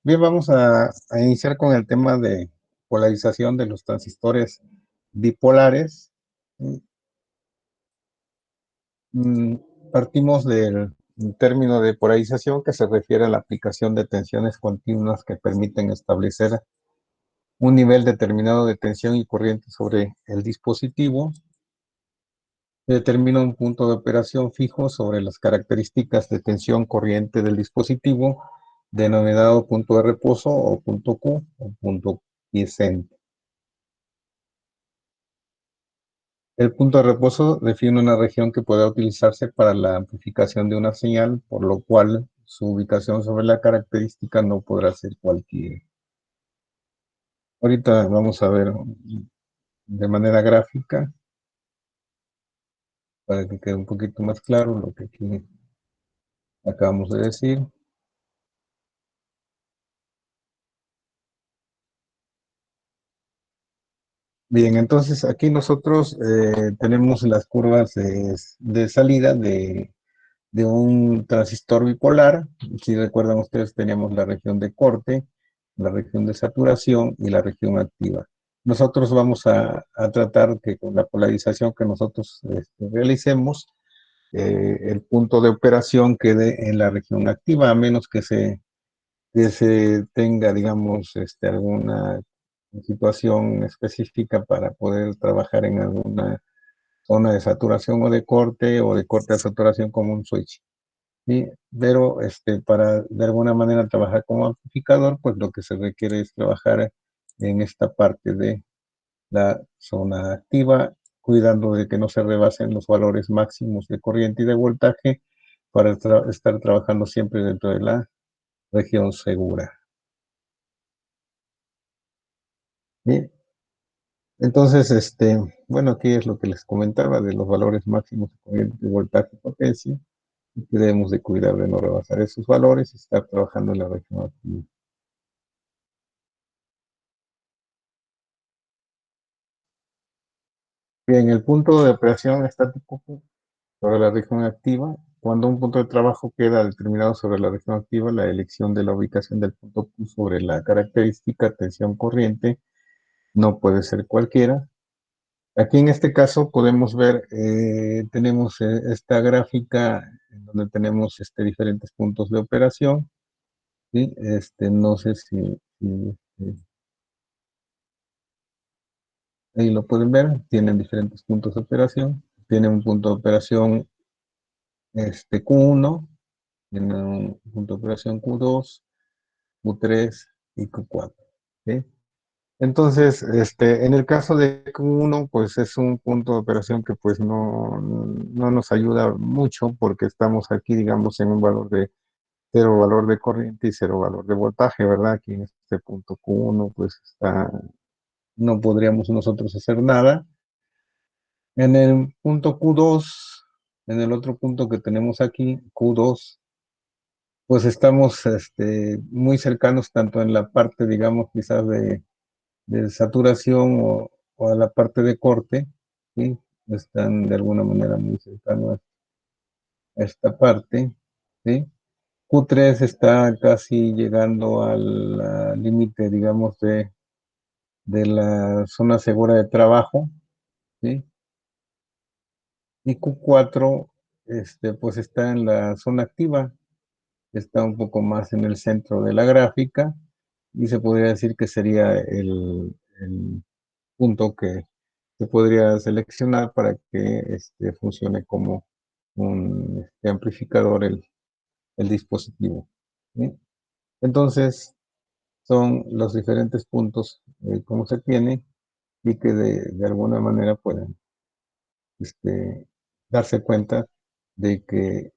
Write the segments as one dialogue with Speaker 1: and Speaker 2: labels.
Speaker 1: Bien, vamos a iniciar con el tema de polarización de los transistores bipolares. Mm, Partimos del término de polarización que se refiere a la aplicación de tensiones continuas que permiten establecer un nivel determinado de tensión y corriente sobre el dispositivo. Se determina un punto de operación fijo sobre las características de tensión corriente del dispositivo, denominado punto de reposo o punto Q o punto quiescente. El punto de reposo define una región que puede utilizarse para la amplificación de una señal, por lo cual su ubicación sobre la característica no podrá ser cualquiera. Ahorita vamos a ver de manera gráfica para que quede un poquito más claro lo que aquí acabamos de decir. Bien, entonces aquí nosotros tenemos las curvas de salida de un transistor bipolar. Si recuerdan ustedes, teníamos la región de corte, la región de saturación y la región activa. Nosotros vamos a tratar que con la polarización que nosotros realicemos, el punto de operación quede en la región activa, a menos que se tenga, digamos, alguna situación específica para poder trabajar en alguna zona de saturación o de corte a saturación como un switch. ¿Sí? Pero para de alguna manera trabajar como amplificador, pues lo que se requiere es trabajar en esta parte de la zona activa, cuidando de que no se rebasen los valores máximos de corriente y de voltaje para estar trabajando siempre dentro de la región segura. Bien, entonces, bueno, aquí es lo que les comentaba de los valores máximos de corriente, de voltaje y potencia, y que debemos de cuidar de no rebasar esos valores y estar trabajando en la región activa. Bien, el punto de operación estático sobre la región activa. Cuando un punto de trabajo queda determinado sobre la región activa, la elección de la ubicación del punto Q sobre la característica tensión corriente no puede ser cualquiera. Aquí en este caso podemos ver, tenemos esta gráfica en donde tenemos diferentes puntos de operación. ¿Sí? No sé si ahí lo pueden ver, tienen diferentes puntos de operación. Tiene un punto de operación Q1, tiene un punto de operación Q2, Q3 y Q4. ¿Sí? Entonces, en el caso de Q1, pues es un punto de operación que pues no nos ayuda mucho porque estamos aquí, digamos, en un valor de cero valor de corriente y cero valor de voltaje, ¿verdad? Aquí en este punto Q1, pues no podríamos nosotros hacer nada. En el punto Q2, en el otro punto que tenemos aquí, Q2, pues estamos muy cercanos tanto en la parte, digamos, quizás de saturación o a la parte de corte, ¿sí? Están de alguna manera muy cercanos a esta parte, ¿sí? Q3 está casi llegando al límite, digamos, de la zona segura de trabajo, ¿sí? Y Q4, pues está en la zona activa, está un poco más en el centro de la gráfica y se podría decir que sería el punto que se podría seleccionar para que funcione como un amplificador el dispositivo. ¿Sí? Entonces, son los diferentes puntos como se tiene y que de alguna manera pueden darse cuenta de que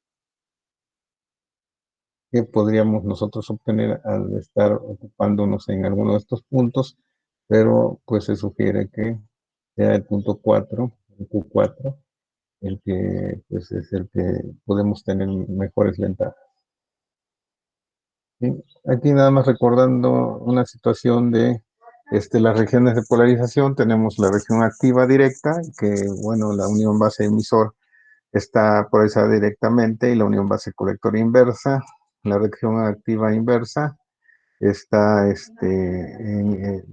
Speaker 1: podríamos nosotros obtener al estar ocupándonos en alguno de estos puntos, pero pues se sugiere que sea el punto 4, el Q4, el que pues es el que podemos tener mejores ventajas. ¿Sí? Aquí nada más recordando una situación de las regiones de polarización, tenemos la región activa directa, que bueno, la unión base emisor está polarizada directamente y la unión base colector inversa, la región activa inversa está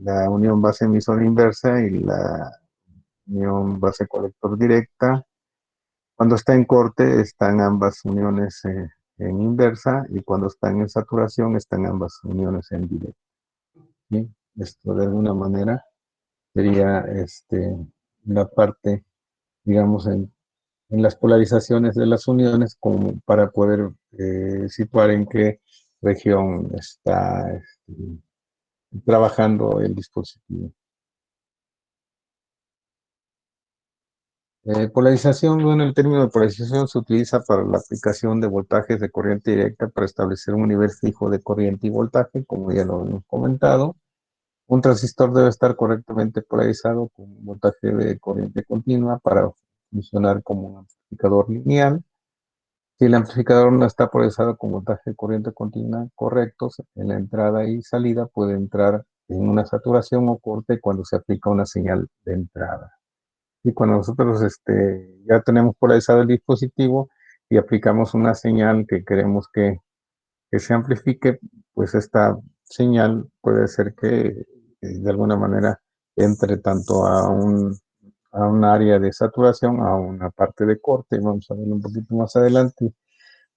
Speaker 1: la unión base emisor inversa y la unión base colector directa. Cuando está en corte están ambas uniones en inversa y cuando están en saturación están ambas uniones en directa. ¿Sí? Esto de alguna manera sería la parte, digamos, en las polarizaciones de las uniones como para poder situar en qué región está trabajando el dispositivo. Polarización, bueno, el término de polarización se utiliza para la aplicación de voltajes de corriente directa para establecer un nivel fijo de corriente y voltaje, como ya lo hemos comentado. Un transistor debe estar correctamente polarizado con un voltaje de corriente continua para funcionar como un amplificador lineal. Si el amplificador no está polarizado con voltaje de corriente continua correctos, en la entrada y salida puede entrar en una saturación o corte cuando se aplica una señal de entrada. Y cuando nosotros ya tenemos polarizado el dispositivo y aplicamos una señal que queremos que se amplifique, pues esta señal puede ser que de alguna manera entre tanto a un área de saturación, a una parte de corte, vamos a ver un poquito más adelante.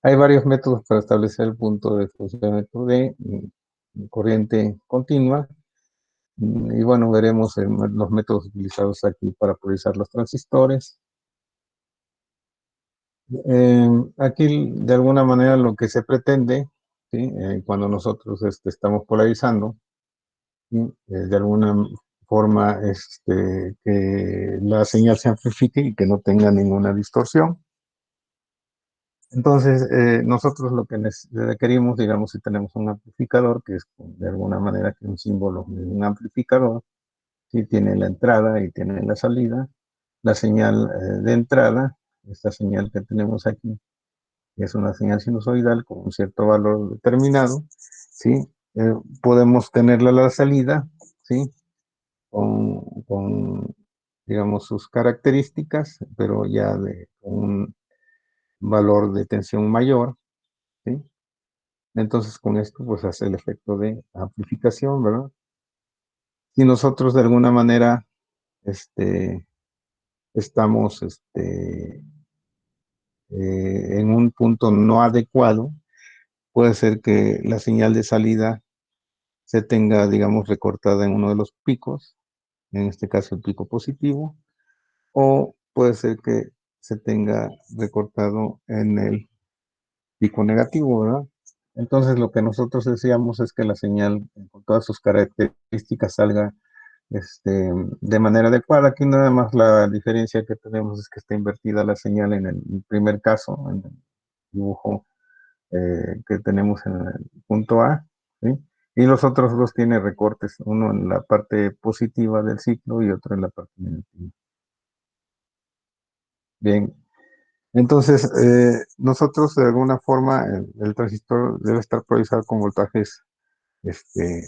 Speaker 1: Hay varios métodos para establecer el punto de funcionamiento de corriente continua. Y bueno, veremos los métodos utilizados aquí para polarizar los transistores. Aquí, de alguna manera, lo que se pretende, ¿sí? Cuando nosotros estamos polarizando, ¿sí? De alguna forma, que la señal se amplifique y que no tenga ninguna distorsión. Entonces, nosotros lo que requerimos, digamos, si tenemos un amplificador, que es de alguna manera que un símbolo de un amplificador, ¿sí? Tiene la entrada y tiene la salida. La señal de entrada, esta señal que tenemos aquí, es una señal sinusoidal con un cierto valor determinado, ¿sí? Podemos tenerla a la salida, ¿sí? Con, digamos, sus características, pero ya de un valor de tensión mayor, ¿sí? Entonces, con esto, pues hace el efecto de amplificación, ¿verdad? Si nosotros de alguna manera estamos en un punto no adecuado, puede ser que la señal de salida se tenga, digamos, recortada en uno de los picos, en este caso el pico positivo, o puede ser que se tenga recortado en el pico negativo, ¿verdad? Entonces lo que nosotros decíamos es que la señal con todas sus características salga de manera adecuada. Aquí nada más la diferencia que tenemos es que está invertida la señal en el primer caso, en el dibujo que tenemos en el punto A, ¿sí? Y los otros dos tienen recortes, uno en la parte positiva del ciclo y otro en la parte negativa. Bien, entonces nosotros de alguna forma el transistor debe estar polarizado con voltajes, este,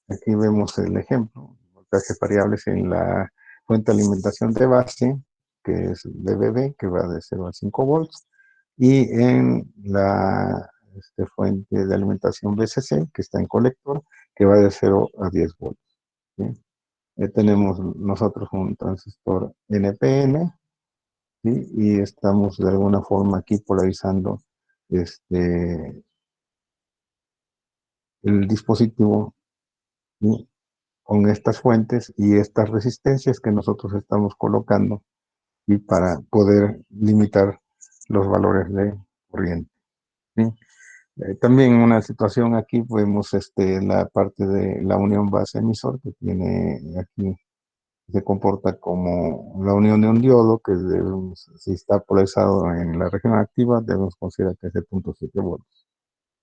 Speaker 1: aquí vemos el ejemplo, voltajes variables en la fuente de alimentación de base, que es DBB, que va de 0 a 5 volts, y en la fuente de alimentación BCC, que está en colector, que va de 0 a 10 volts. ¿Sí? Tenemos nosotros un transistor NPN, ¿sí? Y estamos de alguna forma aquí polarizando el dispositivo, ¿sí? Con estas fuentes y estas resistencias que nosotros estamos colocando y para poder limitar los valores de corriente. ¿Sí? También en una situación aquí vemos la parte de la unión base emisor que tiene aquí, se comporta como la unión de un diodo que debemos, si está polarizado en la región activa, debemos considerar que es de 0.7 volts.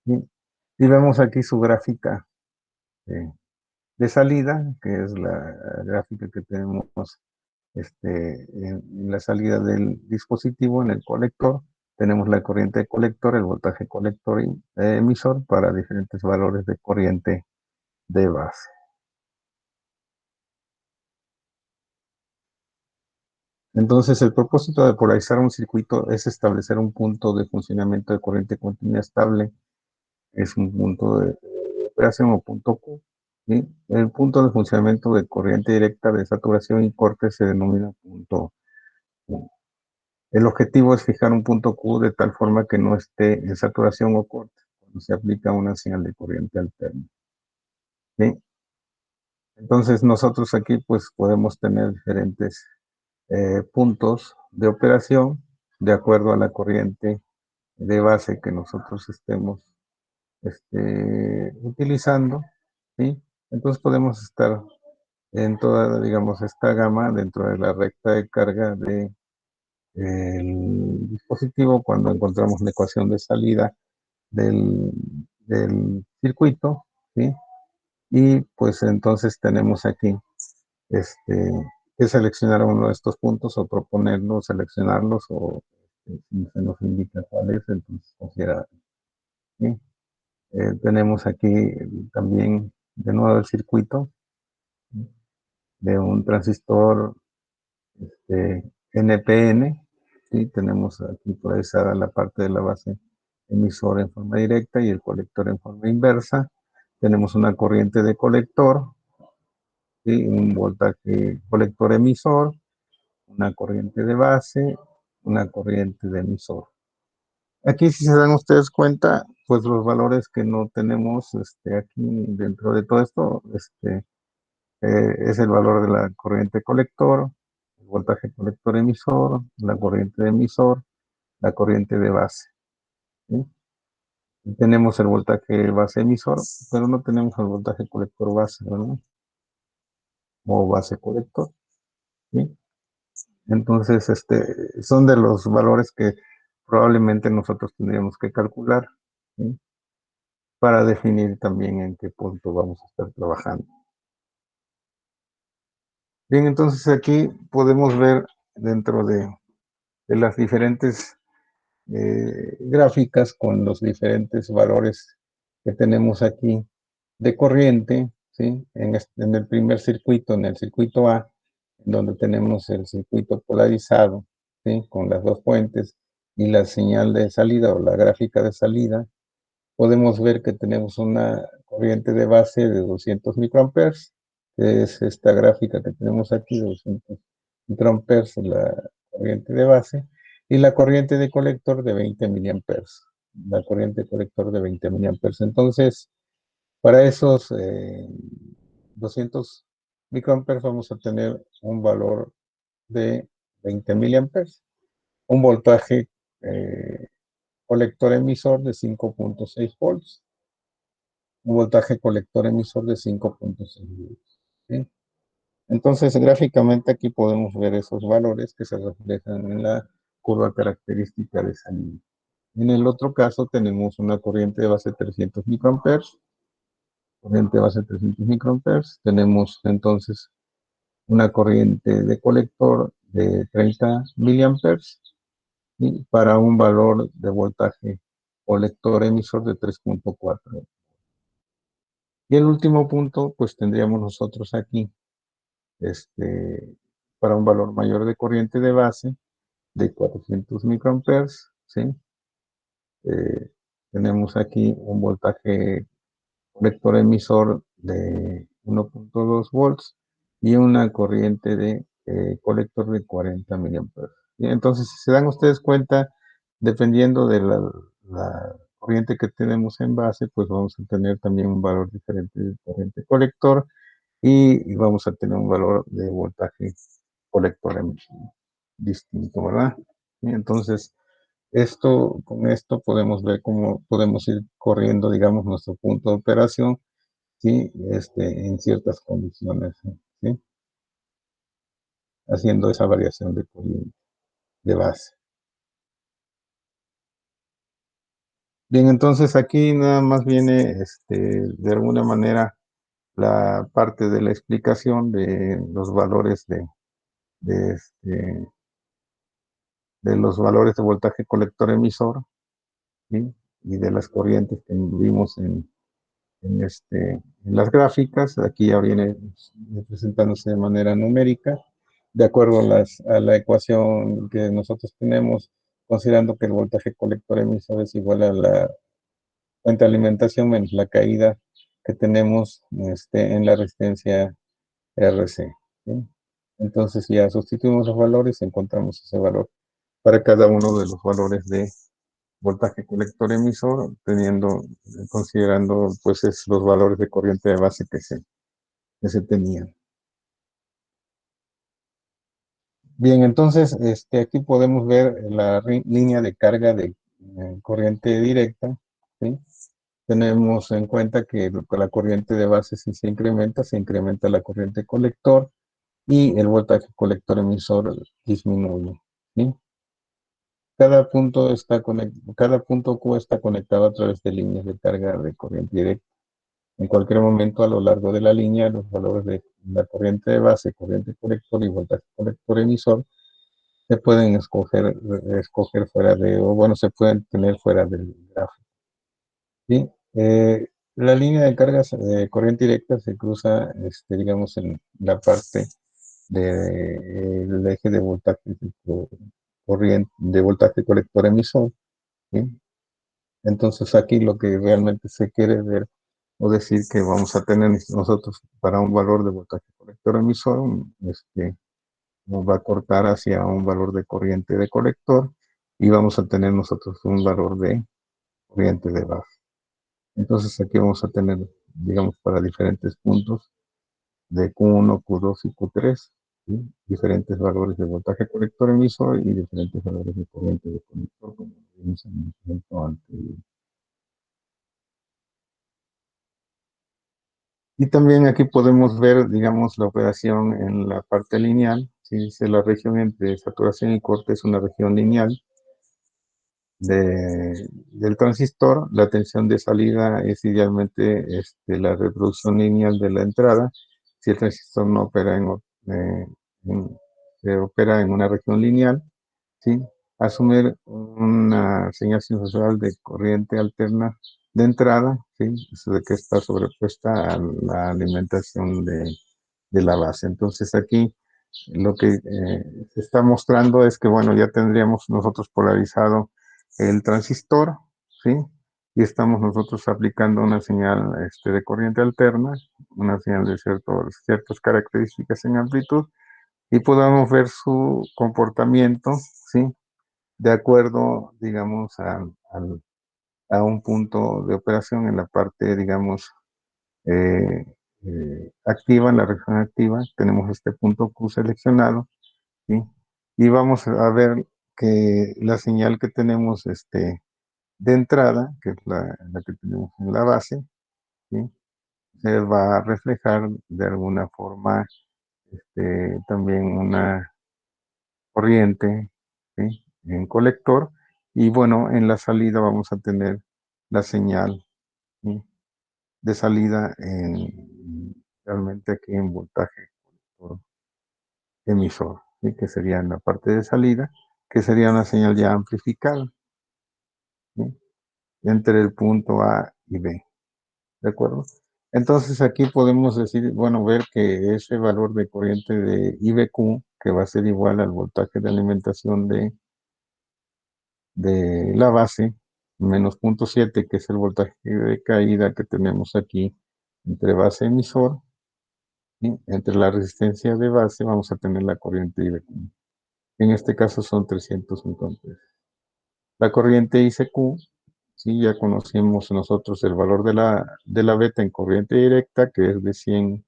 Speaker 1: ¿Sí? Y vemos aquí su gráfica de salida, que es la gráfica que tenemos en la salida del dispositivo, en el colector. Tenemos la corriente de colector, el voltaje colector y emisor para diferentes valores de corriente de base. Entonces, el propósito de polarizar un circuito es establecer un punto de funcionamiento de corriente continua estable. Es un punto de operación o punto Q. ¿Sí? El punto de funcionamiento de corriente directa de saturación y corte se denomina punto Q. El objetivo es fijar un punto Q de tal forma que no esté en saturación o corte cuando se aplica una señal de corriente alterna. ¿Sí? Entonces nosotros aquí pues podemos tener diferentes puntos de operación de acuerdo a la corriente de base que nosotros estemos utilizando, ¿sí? Entonces podemos estar en toda, digamos, esta gama dentro de la recta de carga del dispositivo cuando encontramos la ecuación de salida del, del circuito, ¿sí? Y pues entonces tenemos aquí este, que seleccionar uno de estos puntos o proponerlos, seleccionarlos o si se nos indica cuál es, entonces considerar. ¿Sí? Tenemos aquí también de nuevo el circuito de un transistor NPN. ¿Sí? Tenemos aquí polarizada la parte de la base emisora en forma directa y el colector en forma inversa. Tenemos una corriente de colector, ¿sí? Un voltaje colector emisor, una corriente de base, una corriente de emisor. Aquí, si se dan ustedes cuenta, pues los valores que no tenemos aquí dentro de todo esto, es el valor de la corriente colector, el voltaje colector emisor, la corriente de emisor, la corriente de base. ¿Sí? Y tenemos el voltaje base emisor, pero no tenemos el voltaje colector base, ¿verdad? O base colector. ¿Sí? Entonces, son de los valores que probablemente nosotros tendríamos que calcular, ¿sí? Para definir también en qué punto vamos a estar trabajando. Bien, entonces aquí podemos ver dentro de las diferentes gráficas con los diferentes valores que tenemos aquí de corriente, ¿sí? En el primer circuito, en el circuito A, donde tenemos el circuito polarizado, ¿sí? Con las dos fuentes y la señal de salida o la gráfica de salida, podemos ver que tenemos una corriente de base de 200 microamperes, que es esta gráfica que tenemos aquí, 200 microamperes, la corriente de base, y la corriente de colector de 20 miliamperes, la corriente de colector de 20 miliamperes. Entonces, para esos 200 microamperes vamos a tener un valor de 20 miliamperes, un voltaje colector emisor de 5.6 volts, un voltaje colector emisor de 5.6 volts. ¿Sí? Entonces, gráficamente aquí podemos ver esos valores que se reflejan en la curva característica de salida. En el otro caso tenemos una corriente de base 300 microamperes, tenemos entonces una corriente de colector de 30 miliamperes y para un valor de voltaje colector emisor de 3.4. Y el último punto, pues tendríamos nosotros aquí, para un valor mayor de corriente de base de 400 microamperes, ¿sí? Tenemos aquí un voltaje colector emisor de 1.2 volts y una corriente de colector de 40 miliamperes. Entonces, si se dan ustedes cuenta, dependiendo de la corriente que tenemos en base, pues vamos a tener también un valor diferente de corriente colector y vamos a tener un valor de voltaje colector distinto, ¿verdad? Y entonces, con esto podemos ver cómo podemos ir corriendo, digamos, nuestro punto de operación, ¿sí? En ciertas condiciones, ¿sí? Haciendo esa variación de corriente de base. Bien, entonces aquí nada más viene, de alguna manera, la parte de la explicación de los valores de, este, de los valores de voltaje colector emisor, ¿sí? Y de las corrientes que vimos en las gráficas. Aquí ya viene presentándose de manera numérica, de acuerdo a la ecuación que nosotros tenemos, considerando que el voltaje colector emisor es igual a la fuente de alimentación menos la caída que tenemos en la resistencia RC. ¿Sí? Entonces ya sustituimos los valores, encontramos ese valor para cada uno de los valores de voltaje colector emisor, considerando pues los valores de corriente de base que se tenían. Bien, entonces aquí podemos ver la línea de carga de corriente directa. ¿Sí? Tenemos en cuenta que la corriente de base si se incrementa la corriente colector y el voltaje colector emisor disminuye. ¿Sí? Cada punto Q está conectado a través de líneas de carga de corriente directa. En cualquier momento a lo largo de la línea, los valores de la corriente de base, corriente colector y voltaje colector emisor se pueden escoger fuera o bueno, se pueden tener fuera del gráfico. ¿Sí? La línea de cargas de corriente directa se cruza, digamos, en la parte del eje de voltaje de voltaje colector emisor. ¿Sí? Entonces aquí lo que realmente se quiere ver o decir que vamos a tener nosotros para un valor de voltaje colector emisor, nos va a cortar hacia un valor de corriente de colector y vamos a tener nosotros un valor de corriente de base. Entonces aquí vamos a tener, digamos, para diferentes puntos de Q1, Q2 y Q3, ¿sí? Diferentes valores de voltaje colector emisor y diferentes valores de corriente de conector, como vimos en el ejemplo anterior. Y también aquí podemos ver, digamos, la operación en la parte lineal. Si dice la región entre saturación y corte es una región lineal del transistor. La tensión de salida es idealmente la reproducción lineal de la entrada. Si el transistor no opera se opera en una región lineal, ¿sí? Asumir una señal sinusoidal de corriente alterna de entrada, ¿sí? Eso de que está sobrepuesta a la alimentación de la base. Entonces aquí lo que se está mostrando es que, bueno, ya tendríamos nosotros polarizado el transistor, ¿sí? Y estamos nosotros aplicando una señal de corriente alterna, una señal de ciertas características en amplitud, y podamos ver su comportamiento, ¿sí? De acuerdo, digamos, a un punto de operación en la parte, digamos, eh, activa, en la región activa, tenemos este punto Q seleccionado, ¿sí? Y vamos a ver que la señal que tenemos de entrada, que es la que tenemos en la base, ¿sí? Se va a reflejar de alguna forma también una corriente, ¿sí? En colector, y bueno, en la salida vamos a tener la señal, ¿sí? De salida realmente aquí en voltaje por emisor, ¿sí? Que sería en la parte de salida, que sería una señal ya amplificada, ¿sí? Entre el punto A y B, ¿de acuerdo? Entonces aquí podemos decir, bueno, ver que ese valor de corriente de IBQ, que va a ser igual al voltaje de alimentación de la base, menos 0.7, que es el voltaje de caída que tenemos aquí entre base emisor, y entre la resistencia de base vamos a tener la corriente IBQ. En este caso son 350. La corriente ICQ, sí, ya conocimos nosotros el valor de la beta en corriente directa, que es de 100.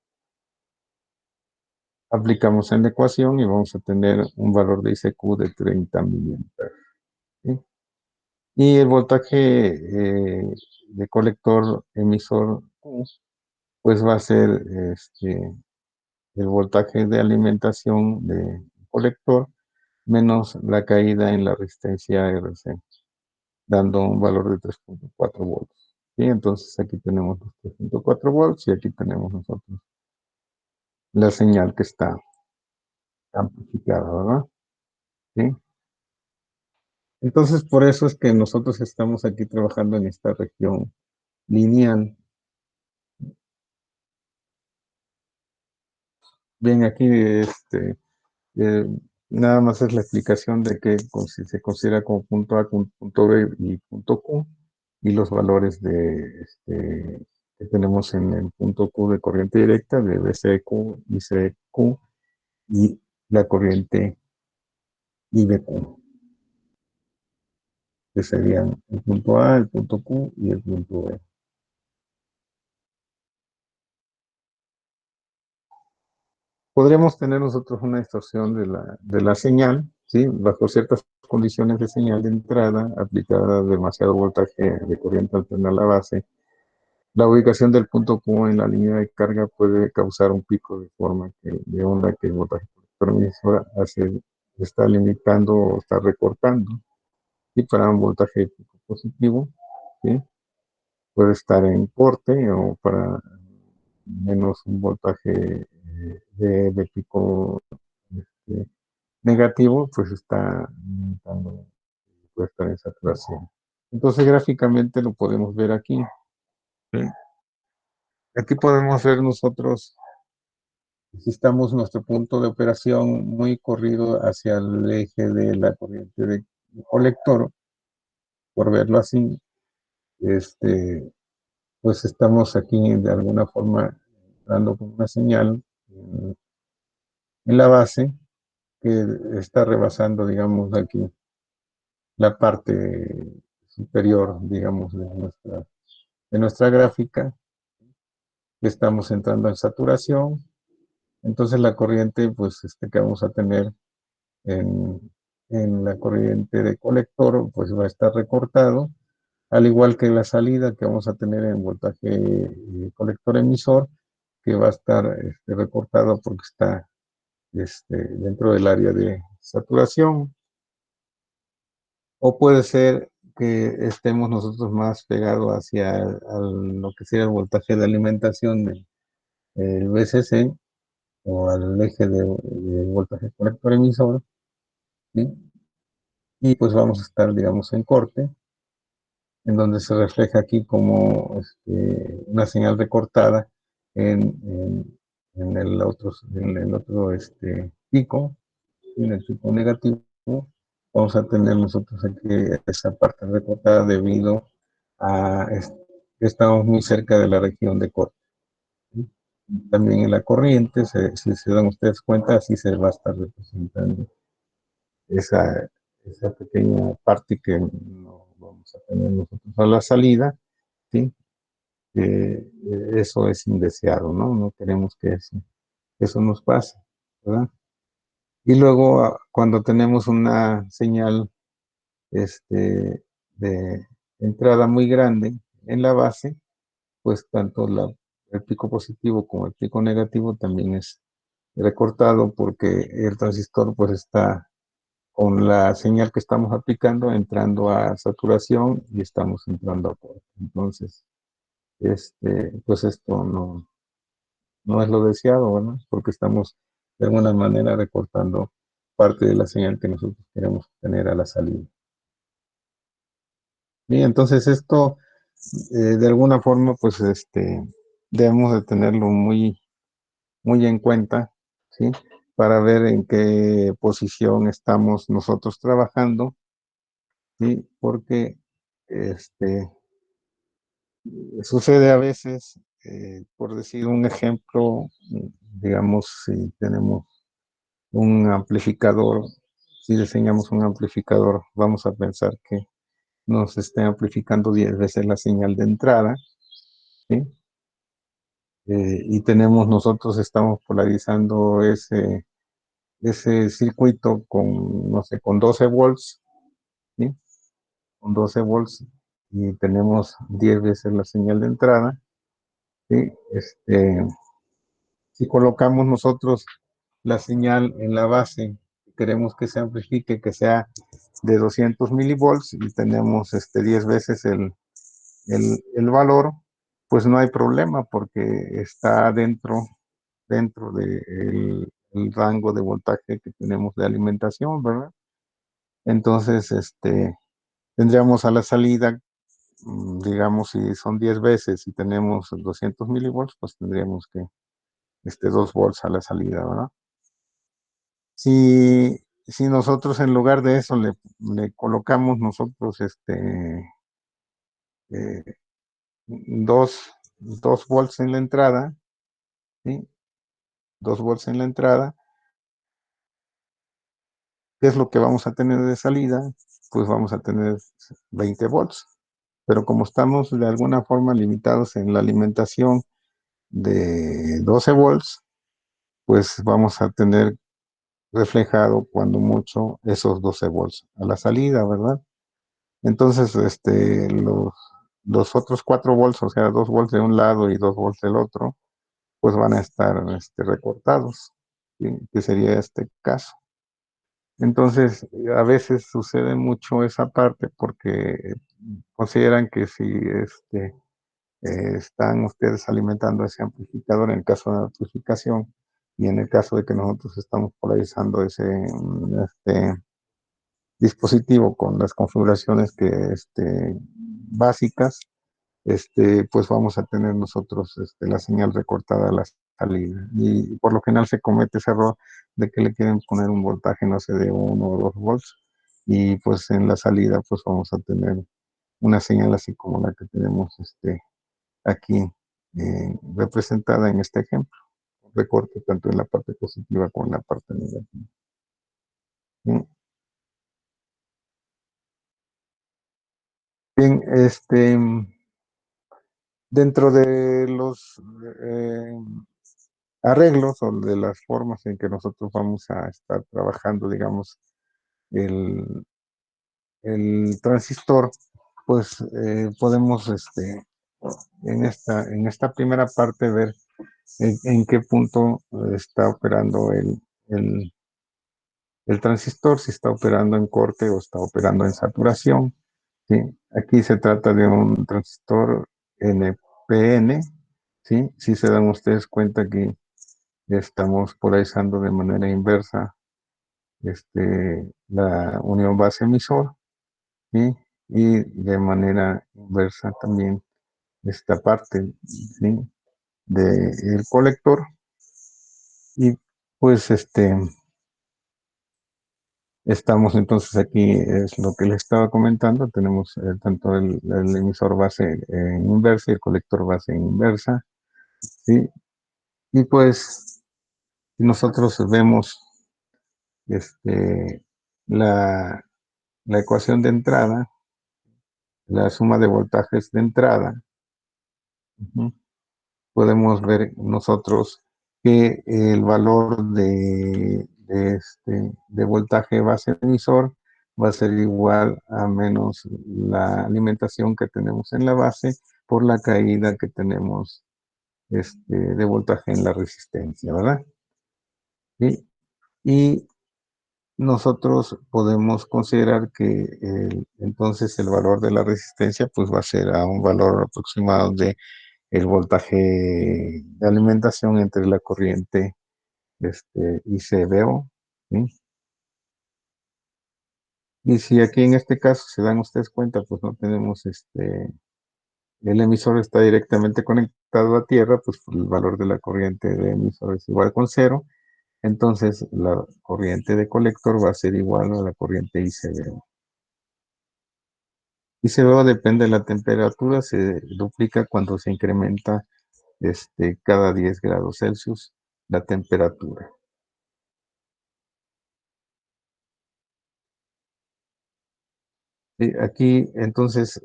Speaker 1: Aplicamos en la ecuación y vamos a tener un valor de ICQ de 30 miliamperes. ¿Sí? Y el voltaje de colector emisor Q, pues va a ser el voltaje de alimentación de colector menos la caída en la resistencia RC, dando un valor de 3.4 volts. ¿Sí? Entonces aquí tenemos los 3.4 volts y aquí tenemos nosotros la señal que está amplificada, ¿verdad? ¿Sí? Entonces por eso es que nosotros estamos aquí trabajando en esta región lineal. Bien, aquí eh, nada más es la explicación de que si se considera como punto A, punto B y punto Q, y los valores que tenemos en el punto Q de corriente directa de BCQ y CQ y la corriente IBQ, que serían el punto A, el punto Q y el punto B. Podríamos tener nosotros una distorsión de la señal, ¿sí? Bajo ciertas condiciones de señal de entrada, aplicada demasiado voltaje de corriente alterna a la base. La ubicación del punto Q en la línea de carga puede causar un pico de onda que el voltaje transmisor está limitando o está recortando. Y para un voltaje pico positivo, ¿sí? Puede estar en corte o para menos un voltaje de pico negativo, pues está limitando, puede estar en saturación. Entonces gráficamente lo podemos ver aquí. ¿Sí? Aquí podemos ver nosotros si estamos nuestro punto de operación muy corrido hacia el eje de la corriente de colector, por verlo así, este, pues estamos aquí de alguna forma dando una señal en la base que está rebasando, digamos, aquí la parte superior, digamos, de nuestra gráfica. Estamos entrando en saturación, entonces la corriente, pues, que vamos a tener en la corriente de colector, pues va a estar recortado, al igual que la salida que vamos a tener en voltaje colector emisor, que va a estar recortado porque está dentro del área de saturación. O puede ser que estemos nosotros más pegados hacia lo que sería el voltaje de alimentación del VCC o al eje de voltaje colector emisor, ¿sí? Y pues vamos a estar, digamos, en corte, en donde se refleja aquí como una señal recortada en, en el otro pico, en el pico negativo. Vamos a tener nosotros aquí esa parte recortada debido a que estamos muy cerca de la región de corte. ¿Sí? También en la corriente, si se dan ustedes cuenta, así se va a estar representando esa, esa pequeña parte que no vamos a tener nosotros a la salida, ¿sí? Eso es indeseado, ¿no? No queremos que eso nos pase, ¿verdad? Y luego, cuando tenemos una señal de entrada muy grande en la base, pues tanto el pico positivo como el pico negativo también es recortado porque el transistor pues está con la señal que estamos aplicando entrando a saturación y estamos entrando a corte. Entonces, pues esto no es lo deseado, ¿verdad? Porque estamos de alguna manera recortando parte de la señal que nosotros queremos tener a la salida. Bien, entonces esto de alguna forma pues debemos de tenerlo muy en cuenta, ¿sí? Para ver en qué posición estamos nosotros trabajando, ¿sí? Porque sucede a veces, por decir un ejemplo, digamos, si tenemos un amplificador, si diseñamos un amplificador, vamos a pensar que nos esté amplificando 10 veces la señal de entrada, ¿sí? Y nosotros estamos polarizando ese circuito con, no sé, con 12 volts, ¿sí? Con 12 volts y tenemos 10 veces la señal de entrada, ¿sí? Si colocamos nosotros la señal en la base, queremos que se amplifique, que sea de 200 milivolts y tenemos 10 veces el valor, pues no hay problema porque está dentro del el rango de voltaje que tenemos de alimentación, ¿verdad? Entonces, tendríamos a la salida, digamos, si son 10 veces y tenemos 200 milivolts, pues tendríamos que 2 volts a la salida, ¿verdad? Si nosotros en lugar de eso le colocamos nosotros eh, dos 2 volts en la entrada, ¿sí? 2 volts en la entrada. ¿Qué es lo que vamos a tener de salida? Pues vamos a tener 20 volts. Pero como estamos de alguna forma limitados en la alimentación de 12 volts, pues vamos a tener reflejado cuando mucho esos 12 volts a la salida, ¿verdad? Entonces, los otros 4 volts, o sea, 2 volts de un lado y 2 volts del otro, pues van a estar recortados, ¿sí? Que sería este caso. Entonces, a veces sucede mucho esa parte porque consideran que si están ustedes alimentando ese amplificador en el caso de la amplificación y en el caso de que nosotros estamos polarizando ese dispositivo con las configuraciones básicas, pues vamos a tener nosotros la señal recortada a la salida. Y por lo general se comete ese error de que le quieren poner un voltaje, no sé, de 1 o 2 volts, y pues en la salida pues vamos a tener una señal así como la que tenemos aquí representada en este ejemplo. Recorte tanto en la parte positiva como en la parte negativa. Bien, bien dentro de los eh, arreglos o de las formas en que nosotros vamos a estar trabajando, digamos, el, el transistor, pues podemos en esta primera parte ver en qué punto está operando el transistor, si está operando en corte o está operando en saturación. ¿Sí? Aquí se trata de un transistor NPN. ¿Sí? Si se dan ustedes cuenta que estamos polarizando de manera inversa la unión base emisor, ¿sí? Y de manera inversa también esta parte, ¿sí? Del colector. Y pues estamos entonces aquí, es lo que les estaba comentando, tenemos tanto el emisor base en inversa y el colector base en inversa, ¿sí? Y pues si nosotros vemos este, la, la ecuación de entrada, la suma de voltajes de entrada, ujú, podemos ver nosotros que el valor de voltaje base emisor va a ser igual a menos la alimentación que tenemos en la base por la caída que tenemos de voltaje en la resistencia, ¿verdad? ¿Sí? Y nosotros podemos considerar que entonces el valor de la resistencia pues va a ser a un valor aproximado de el voltaje de alimentación entre la corriente y CBO, ¿sí? Y si aquí en este caso se dan ustedes cuenta, pues no tenemos el emisor está directamente conectado a tierra, pues el valor de la corriente de emisor es igual con cero, entonces la corriente de colector va a ser igual a la corriente ICBO. ICBO depende de la temperatura, se duplica cuando se incrementa cada 10 grados Celsius la temperatura. Aquí, entonces,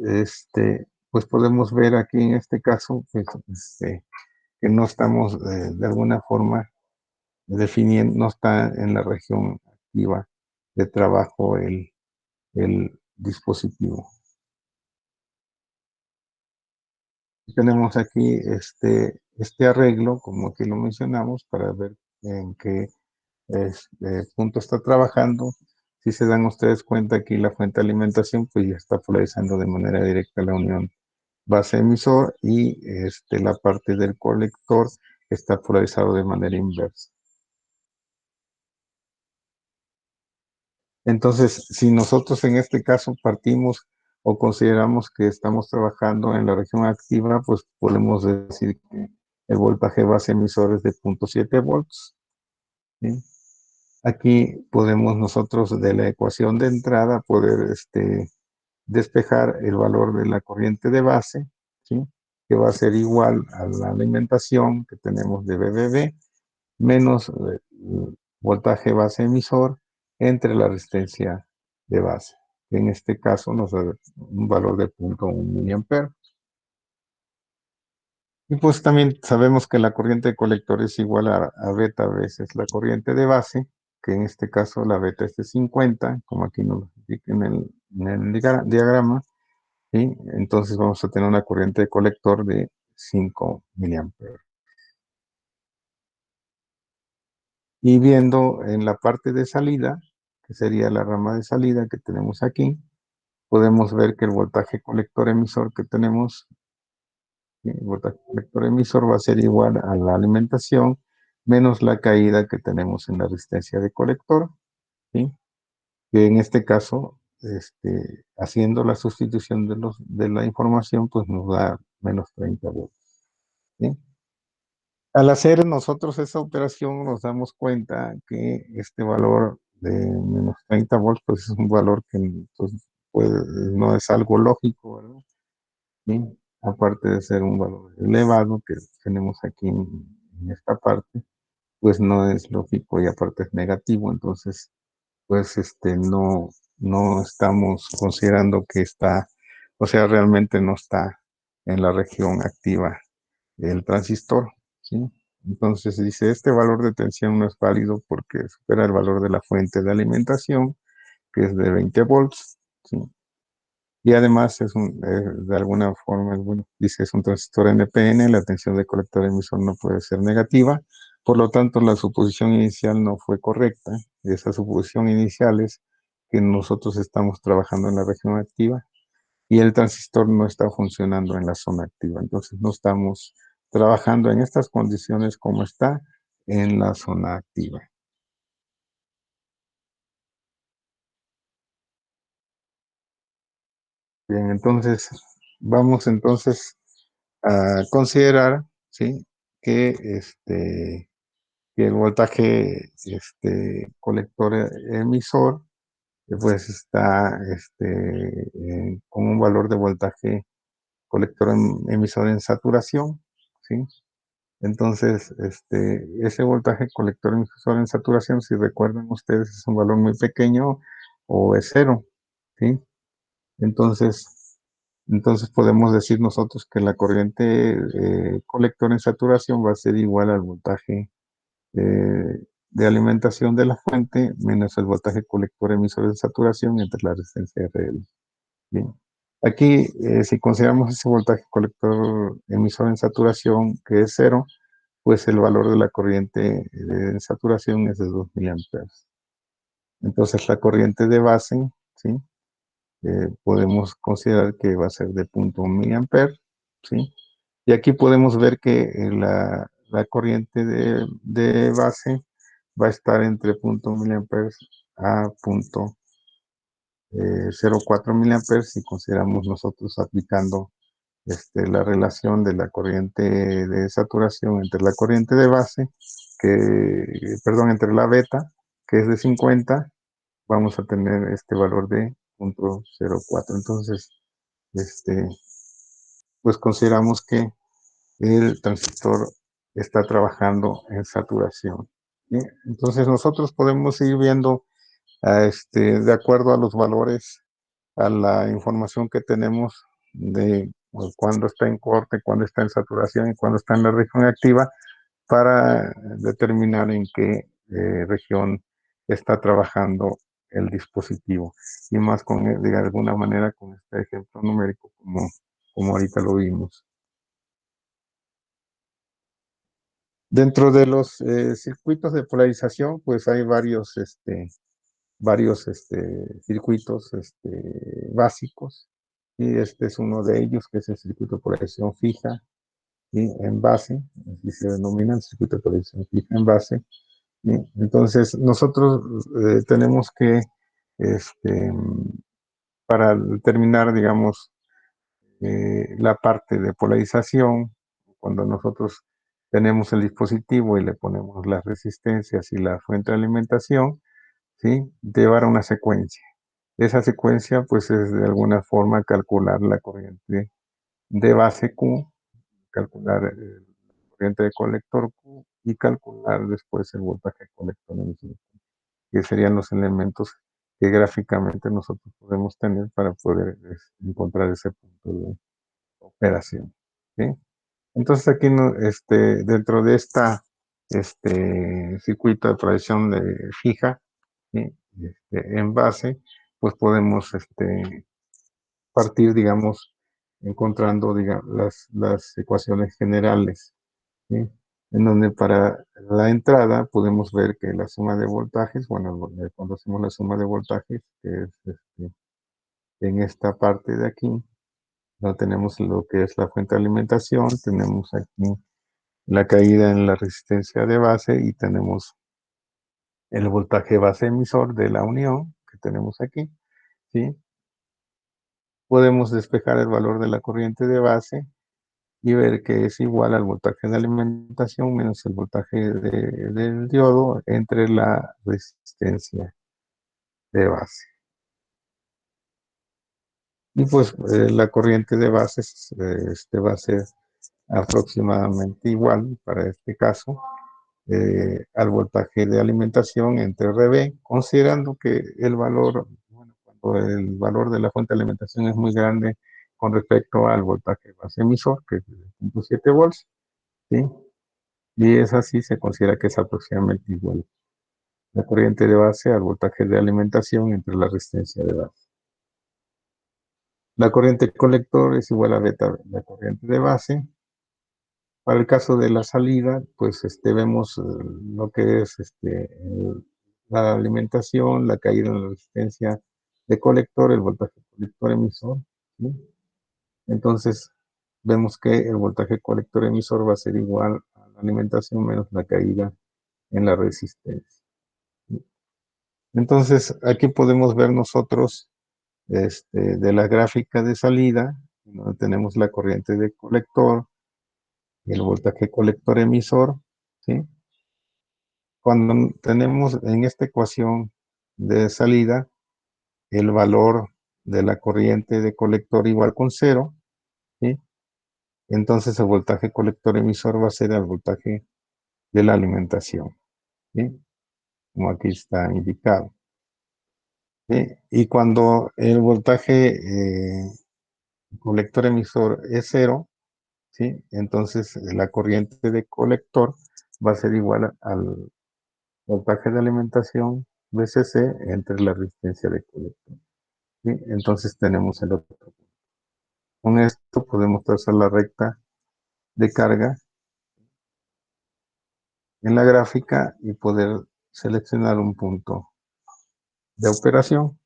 Speaker 1: pues podemos ver aquí en este caso, pues, que no estamos de alguna forma definiendo, no está en la región activa de trabajo el dispositivo. Tenemos aquí este arreglo, como aquí lo mencionamos, para ver en qué punto está trabajando. Si se dan ustedes cuenta aquí la fuente de alimentación, pues ya está polarizando de manera directa la unión base emisor y la parte del colector está polarizado de manera inversa. Entonces, si nosotros en este caso partimos o consideramos que estamos trabajando en la región activa, pues podemos decir que el voltaje base emisor es de 0.7 volts. ¿Sí? Aquí podemos nosotros de la ecuación de entrada poder despejar el valor de la corriente de base, ¿sí? que va a ser igual a la alimentación que tenemos de BBB menos voltaje base emisor entre la resistencia de base, que en este caso nos da un valor de 0.1 miliampere. Y pues también sabemos que la corriente de colector es igual a beta veces la corriente de base, que en este caso la beta es de 50, como aquí nos indica en el diagrama, ¿sí? Entonces vamos a tener una corriente de colector de 5 miliamperes. Y viendo en la parte de salida, que sería la rama de salida que tenemos aquí, podemos ver que el voltaje colector emisor que tenemos, el voltaje colector emisor va a ser igual a la alimentación menos la caída que tenemos en la resistencia de colector, ¿sí? Que en este caso, haciendo la sustitución de la información, pues nos da menos 30 voltios, ¿sí? Al hacer nosotros esa operación nos damos cuenta que este valor de menos 30 volts pues es un valor que pues, no es algo lógico, ¿verdad? ¿Sí? Aparte de ser un valor elevado que tenemos aquí en esta parte, pues no es lógico y aparte es negativo, entonces pues no estamos considerando que está, o sea, realmente no está en la región activa el transistor, ¿sí? Entonces dice, este valor de tensión no es válido porque supera el valor de la fuente de alimentación, que es de 20 volts, ¿sí? Y además de alguna forma, bueno, dice, es un transistor NPN, la tensión de colector emisor no puede ser negativa, por lo tanto la suposición inicial no fue correcta. Esa suposición inicial es que nosotros estamos trabajando en la región activa y el transistor no está funcionando en la zona activa. Entonces no estamos trabajando en estas condiciones como está en la zona activa. Bien, entonces vamos entonces a considerar, ¿sí? que, que el voltaje colector emisor pues está con un valor de voltaje colector emisor en saturación, ¿sí? Entonces, ese voltaje colector emisor en saturación, si recuerdan ustedes, es un valor muy pequeño o es cero, ¿sí? Entonces, entonces podemos decir nosotros que la corriente colector en saturación va a ser igual al voltaje de alimentación de la fuente menos el voltaje colector emisor de saturación entre la resistencia RL. Bien. Aquí, si consideramos ese voltaje colector emisor en saturación que es cero, pues el valor de la corriente de saturación es de 2 miliamperes. Entonces la corriente de base, ¿sí? Podemos considerar que va a ser de 0.1 miliamper, ¿sí? Y aquí podemos ver que la corriente de base va a estar entre 0.1 miliamperes a 0.04 miliamperes si consideramos nosotros aplicando la relación de la corriente de saturación entre la corriente de base, perdón, entre la beta, que es de 50, vamos a tener este valor de 0.04. Entonces, este, pues consideramos que el transistor está trabajando en saturación. ¿Sí? Entonces nosotros podemos ir viendo de acuerdo a los valores, a la información que tenemos de cuándo está en corte, cuándo está en saturación y cuándo está en la región activa, para determinar en qué región está trabajando el dispositivo. Y más de alguna manera con este ejemplo numérico como ahorita lo vimos. Dentro de los circuitos de polarización, pues hay varios circuitos básicos. Y este es uno de ellos, que es el circuito de polarización fija y en base, así se denomina el circuito de polarización fija en base. ¿Sí? Entonces, nosotros tenemos que, este, para determinar, digamos, la parte de polarización, cuando nosotros tenemos el dispositivo y le ponemos las resistencias y la fuente de alimentación, ¿sí? Llevar una secuencia. Esa secuencia, pues, es de alguna forma calcular la corriente de base Q, calcular el corriente de colector Q y calcular después el voltaje colector emisor, que serían los elementos que gráficamente nosotros podemos tener para poder encontrar ese punto de operación. ¿Sí? Entonces aquí dentro de esta circuito de tracción fija, ¿sí? En base, pues podemos partir, digamos, encontrando digamos, las ecuaciones generales, ¿sí? En donde para la entrada podemos ver que la suma de voltajes, bueno, cuando hacemos la suma de voltajes, que es en esta parte de aquí, no tenemos lo que es la fuente de alimentación, tenemos aquí la caída en la resistencia de base y tenemos el voltaje base emisor de la unión que tenemos aquí, ¿sí? Podemos despejar el valor de la corriente de base y ver que es igual al voltaje de alimentación menos el voltaje del diodo entre la resistencia de base. Y pues la corriente de base va a ser aproximadamente igual para este caso al voltaje de alimentación entre RB, considerando que el valor, bueno, cuando el valor de la fuente de alimentación es muy grande con respecto al voltaje base emisor, que es de 0.7 volts, ¿sí? Y es así, se considera que es aproximadamente igual la corriente de base al voltaje de alimentación entre la resistencia de base. La corriente colector es igual a beta, la corriente de base. Para el caso de la salida, pues vemos lo que es la alimentación, la caída en la resistencia de colector, el voltaje colector emisor, ¿sí? Entonces, vemos que el voltaje colector emisor va a ser igual a la alimentación menos la caída en la resistencia, ¿sí? Entonces, aquí podemos ver nosotros de la gráfica de salida, donde tenemos la corriente de colector y el voltaje colector emisor, ¿sí? Cuando tenemos en esta ecuación de salida el valor de la corriente de colector igual con cero, ¿sí? Entonces el voltaje colector emisor va a ser el voltaje de la alimentación, ¿sí? Como aquí está indicado, ¿sí? Y cuando el voltaje colector emisor es cero, ¿sí? Entonces la corriente de colector va a ser igual al voltaje de alimentación VCC entre la resistencia de colector, ¿sí? Entonces tenemos el otro. Con esto podemos trazar la recta de carga en la gráfica y poder seleccionar un punto de operación.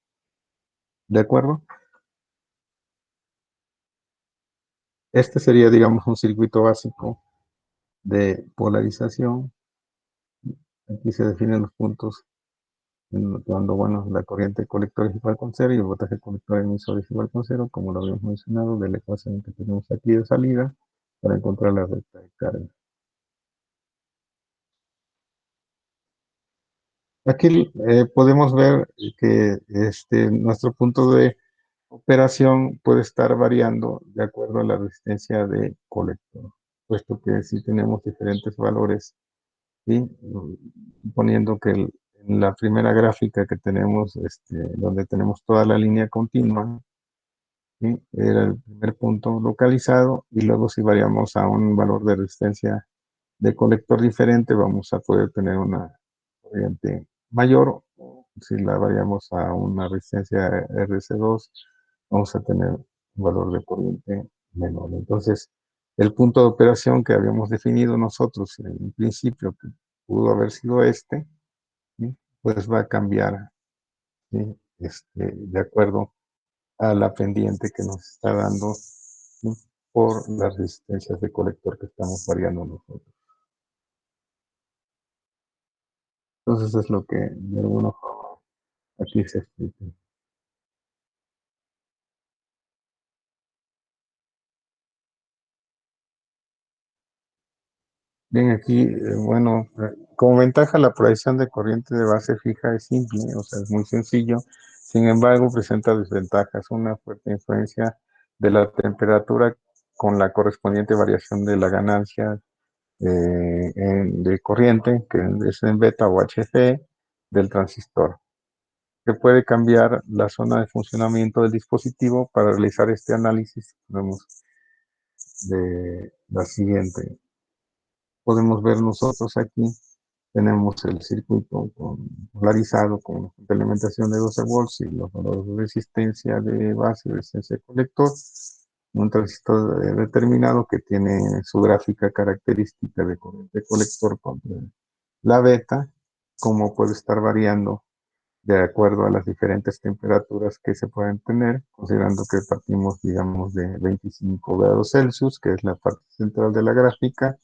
Speaker 1: ¿De acuerdo? Este sería, digamos, un circuito básico de polarización. Aquí se definen los puntos cuando, bueno, la corriente colector es igual con cero y el voltaje colector emisor es igual con cero, como lo habíamos mencionado, de la ecuación que tenemos aquí de salida para encontrar la recta de carga. Aquí podemos ver que nuestro punto de operación puede estar variando de acuerdo a la resistencia de colector, puesto que si tenemos diferentes valores, ¿sí? Poniendo que en la primera gráfica que tenemos, donde tenemos toda la línea continua, ¿sí? Era el primer punto localizado, y luego si variamos a un valor de resistencia de colector diferente, vamos a poder tener una corriente mayor. Si la variamos a una resistencia RC2, vamos a tener un valor de corriente menor. Entonces, el punto de operación que habíamos definido nosotros en un principio, que pudo haber sido ¿sí? Pues va a cambiar, ¿sí? De acuerdo a la pendiente que nos está dando, ¿sí? Por las resistencias de colector que estamos variando nosotros. Entonces es lo que de alguna forma aquí se explica. Bien, aquí, bueno, como ventaja la proyección de corriente de base fija es simple, o sea, es muy sencillo. Sin embargo, presenta desventajas, una fuerte influencia de la temperatura con la correspondiente variación de la ganancia de corriente, que es en beta o HC, del transistor. Se puede cambiar la zona de funcionamiento del dispositivo para realizar este análisis. Vemos de la siguiente. Podemos ver nosotros aquí, tenemos el circuito polarizado con implementación de 12 volts y los valores de resistencia de base, resistencia de colector, un transistor determinado que tiene su gráfica característica de corriente colector contra la beta, como puede estar variando de acuerdo a las diferentes temperaturas que se pueden tener, considerando que partimos, digamos, de 25 grados Celsius, que es la parte central de la gráfica,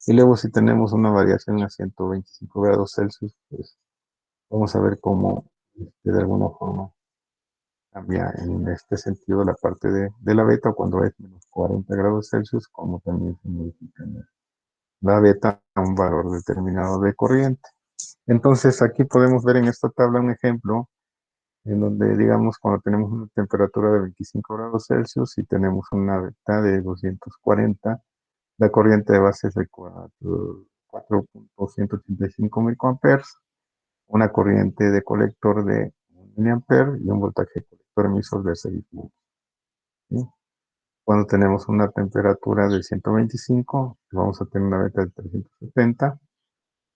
Speaker 1: y luego si tenemos una variación a 125 grados Celsius, pues vamos a ver cómo de alguna forma cambia en este sentido la parte de la beta cuando es menos 40 grados Celsius, como también se modifica la beta a un valor determinado de corriente. Entonces aquí podemos ver en esta tabla un ejemplo en donde, digamos, cuando tenemos una temperatura de 25 grados Celsius y tenemos una beta de 240, la corriente de base es de 4.185 microamperes, una corriente de colector de 1 miliamper y un voltaje colector emisor de 6 volts. ¿Sí? Cuando tenemos una temperatura de 125, vamos a tener una beta de 370.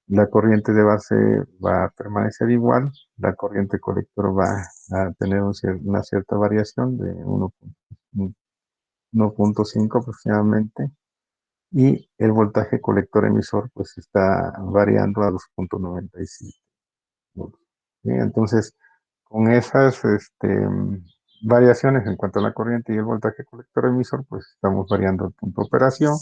Speaker 1: La corriente de base va a permanecer igual, la corriente colector va a tener una cierta variación de 1.5 aproximadamente, y el voltaje colector emisor pues está variando a 2.97 volts. ¿Sí? Entonces, con esas variaciones en cuanto a la corriente y el voltaje colector emisor, pues estamos variando el punto de operación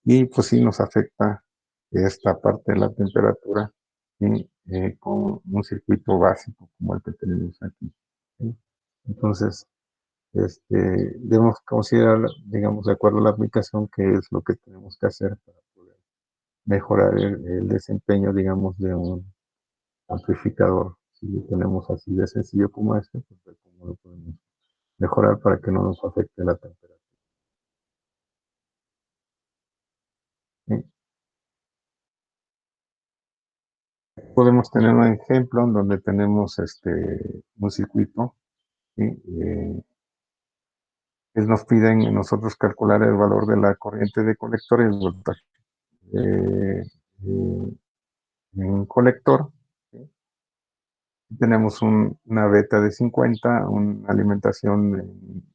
Speaker 1: y pues sí nos afecta esta parte de la temperatura y, con un circuito básico como el que tenemos aquí. ¿Sí? Entonces, debemos considerar, digamos, de acuerdo a la aplicación, qué es lo que tenemos que hacer para poder mejorar el desempeño, digamos, de un amplificador. Si lo tenemos así de sencillo como este, pues ver cómo lo podemos mejorar para que no nos afecte la temperatura. ¿Sí? Podemos tener un ejemplo en donde tenemos un circuito, ¿sí? Nos piden nosotros calcular el valor de la corriente de colector y el voltaje en un colector. ¿Sí? Tenemos una beta de 50, una alimentación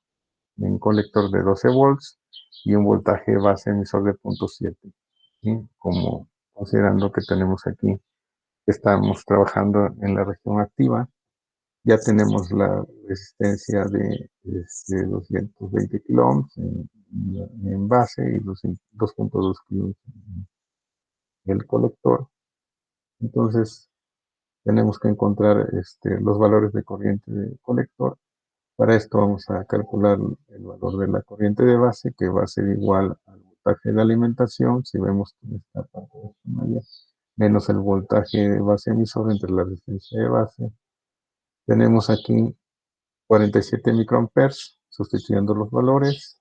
Speaker 1: en colector de 12 volts y un voltaje base emisor de 0.7. ¿Sí? Como considerando que tenemos aquí, estamos trabajando en la región activa, ya tenemos la resistencia de 220 kiloohms en base y 2.2 kiloohms en el colector. Entonces, tenemos que encontrar los valores de corriente de colector. Para esto vamos a calcular el valor de la corriente de base, que va a ser igual al voltaje de alimentación, si vemos en esta parte de esta malla, menos el voltaje de base emisor entre la resistencia de base. Tenemos aquí 47 microamperes, sustituyendo los valores.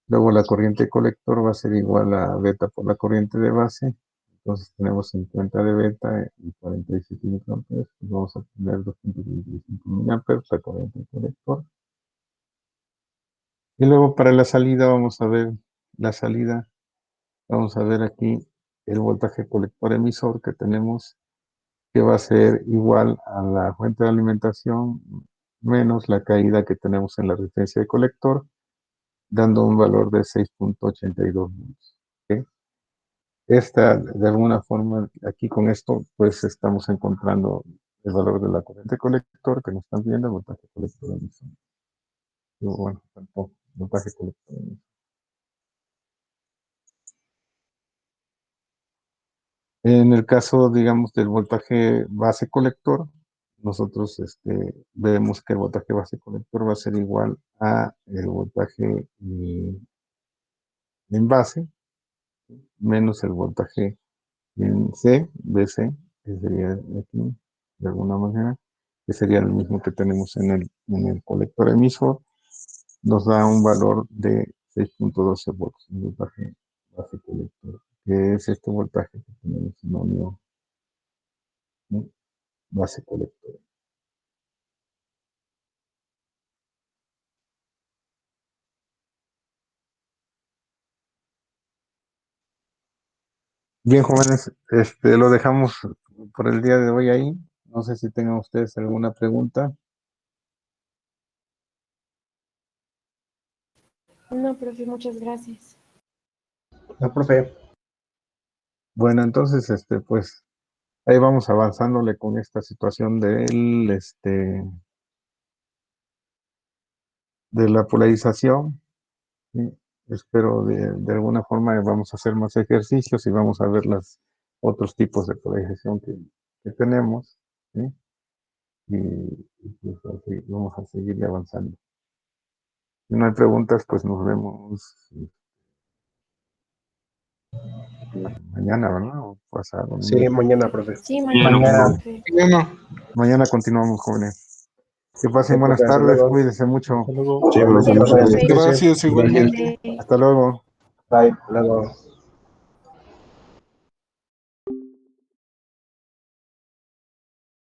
Speaker 1: Luego la corriente colector va a ser igual a beta por la corriente de base. Entonces tenemos 50 de beta y 47 microamperes. Pues vamos a tener 225 miliamperes la corriente colector. Y luego para la salida vamos a ver la salida. Vamos a ver aquí el voltaje colector emisor que tenemos, que va a ser igual a la fuente de alimentación menos la caída que tenemos en la resistencia de colector, dando un valor de 6.82 volts. ¿Okay? De alguna forma, aquí con esto, pues estamos encontrando el valor de la corriente colector que nos están viendo, el voltaje colector emisor. Y bueno, tanto voltaje colector emisor. En el caso, digamos, del voltaje base colector, nosotros vemos que el voltaje base colector va a ser igual a el voltaje en base menos el voltaje en C, BC, que sería aquí, de alguna manera, que sería el mismo que tenemos en el colector emisor, nos da un valor de 6.12 volts, un voltaje base colector, que es este voltaje que tenemos en la unión, ¿no? Base colector. Bien, jóvenes, lo dejamos por el día de hoy ahí. No sé si tengan ustedes alguna pregunta.
Speaker 2: No, profe, muchas gracias.
Speaker 3: No, profe.
Speaker 1: Bueno, entonces, pues ahí vamos avanzándole con esta situación de la polarización. ¿Sí? Espero de alguna forma vamos a hacer más ejercicios y vamos a ver los otros tipos de polarización que tenemos. ¿Sí? Y pues así vamos a seguir avanzando. Si no hay preguntas, pues nos vemos mañana, ¿verdad? O pasado.
Speaker 3: Sí, mañana, profe.
Speaker 2: Sí, mañana,
Speaker 4: Mañana.
Speaker 2: profe.
Speaker 1: Mañana continuamos, jóvenes. Que
Speaker 3: Sí,
Speaker 1: pasen buenas
Speaker 3: profe, hasta
Speaker 1: tardes,
Speaker 3: luego.
Speaker 1: cuídense mucho.
Speaker 4: Hasta luego.
Speaker 3: Sí,
Speaker 2: Igualmente,
Speaker 3: profe, muchas
Speaker 2: profe.
Speaker 3: gracias.
Speaker 4: Gracias, igualmente.
Speaker 2: Bye.
Speaker 1: Hasta luego.
Speaker 3: Bye, hasta luego.